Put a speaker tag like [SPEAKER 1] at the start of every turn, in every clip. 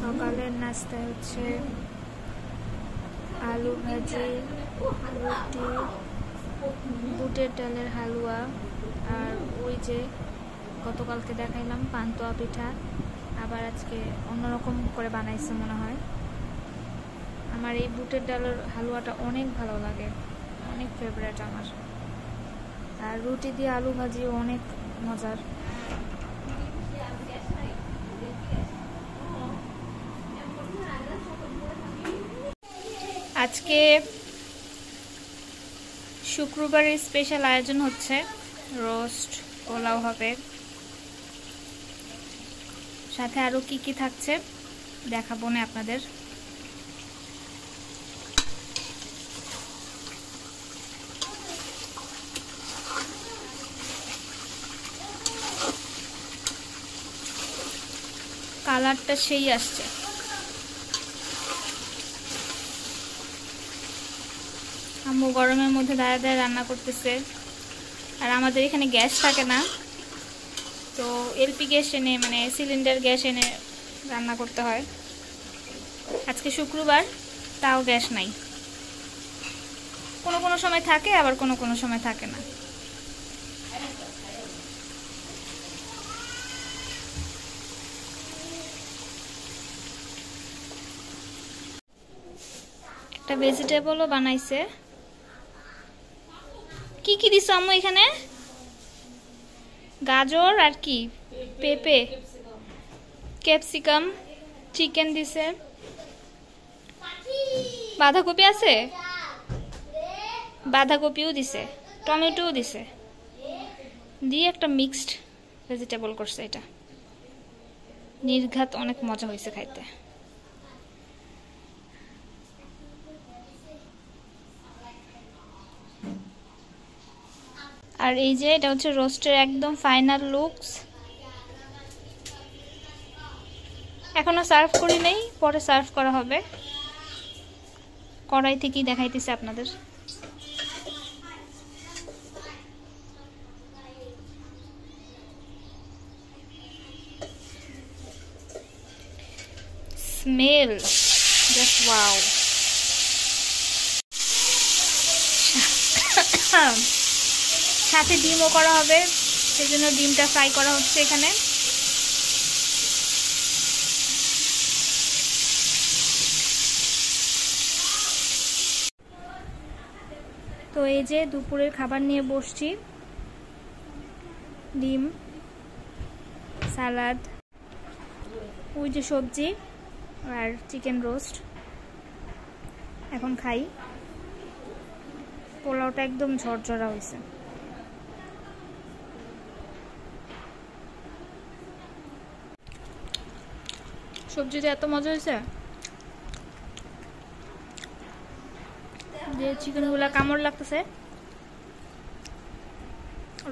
[SPEAKER 1] সকালের নাস্তা হচ্ছে আলু ভাজি, রুটি, বুটের ডালের হালুয়া, আর ওই যে গতকালকে দেখাইলাম পান্তুয়া পিঠা। আবার আজকে অন্যরকম করে বানাইছে মনে হয়। আমার এই বুটের ডালের হালুয়াটা অনেক ভালো লাগে, অনেক ফেভারিট আমার। আর রুটি দিয়ে আলু ভাজিও অনেক মজার। আজকে শুক্রবারের স্পেশাল আয়োজন হচ্ছে, রোস্ট, পোলাও হবে, সাথে আরো কি কি থাকছে দেখাবো না আপনাদের। কালারটা সেই আসছে। আম্মু গরমের মধ্যে দাঁড়ায় দাঁড়ায় রান্না করতেছে। আর আমাদের এখানে গ্যাস থাকে না, তো এলপি গ্যাস এনে, মানে সিলিন্ডার গ্যাস এনে রান্না করতে হয়। আজকে শুক্রবার, তাও গ্যাস নাই। কোনো কোনো সময় থাকে, আবার কোনো কোনো সময় থাকে না। একটা ভেজিটেবলও বানাইছে। কি কি দিছো আম্মু এখানে? গাজর আর কি, পেঁপে, ক্যাপসিকাম, চিকেন দিছে, বাঁধাকপি আছে, বাঁধাকপিও দিছে, টমেটোও দিছে, দিয়ে একটা মিক্সড ভেজিটেবল করছে। এটা নির্ঘাত অনেক মজা হয়েছে খাইতে। আর এই যে এটা হচ্ছে রোস্টের একদম ফাইনাল লুকস। এখনো সার্ভ করি নেই, পরে সার্ভ করা হবে। কড়াই থেকেই দেখাইতেছি আপনাদের। Smell just wow. সাথে ডিমও করা হবে, সেজন্য ডিমটা ফ্রাই করা হচ্ছে এখানে। তো এই যে দুপুরের খাবার নিয়ে বসছি। ডিম, সালাদ, ওই যে সবজি, আর চিকেন রোস্ট। এখন খাই। পোলাওটা একদম ঝরঝরা হয়েছে। সবজিটা এত মজা হয়েছে যে চিকেনগুলা কামড় লাগতেছে।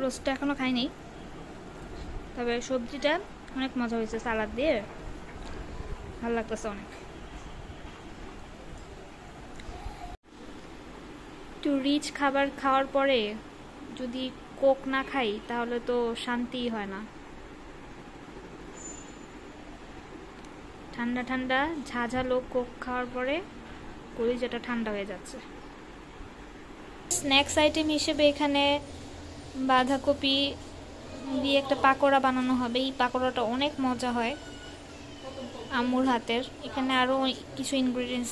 [SPEAKER 1] রোস্টটা এখনো খাইনি, তবে সবজিটা অনেক মজা হয়েছে। সালাদ দিয়ে ভালো লাগতেছে অনেক। একটু রিচ খাবার খাওয়ার পরে যদি কোক না খাই তাহলে তো শান্তিই হয় না। ঠান্ডা ঠান্ডা ঝাঝালো কোক খাওয়ার পরে কলিজাটা ঠান্ডা হয়ে যাচ্ছে। স্ন্যাক্স আইটেম হিসেবে এখানে বাঁধাকপি দিয়ে একটা পাকোড়া বানানো হবে। এই পাকোড়াটা অনেক মজা হয় আম্মুর হাতের। এখানে আরও কিছু ইনগ্রিডিয়েন্টস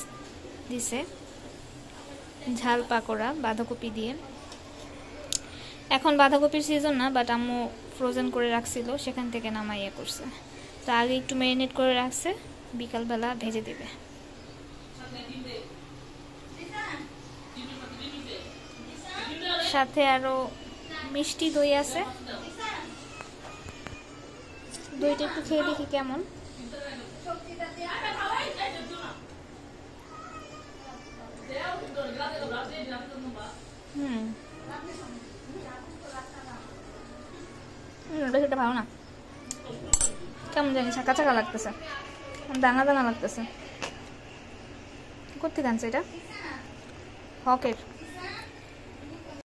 [SPEAKER 1] দিছে। ঝাল পাকোড়া বাঁধাকপি দিয়ে। এখন বাঁধাকপির সিজন না, বাট আম্মু ফ্রোজেন করে রাখছিল, সেখান থেকে নামাইয়া করছে। তো আগে একটু ম্যারিনেট করে রাখছে, বিকালবেলা ভেজে দেবে। সাথে আরো মিষ্টি দই আছে। দইটা একটু খেয়ে দেখি কেমন। সেটা ভালো না, কেমন জানি ছাকা ছাকা লাগতেছে, দানা দানা লাগতেছে। কোথেকে আনছে এটা? হকের।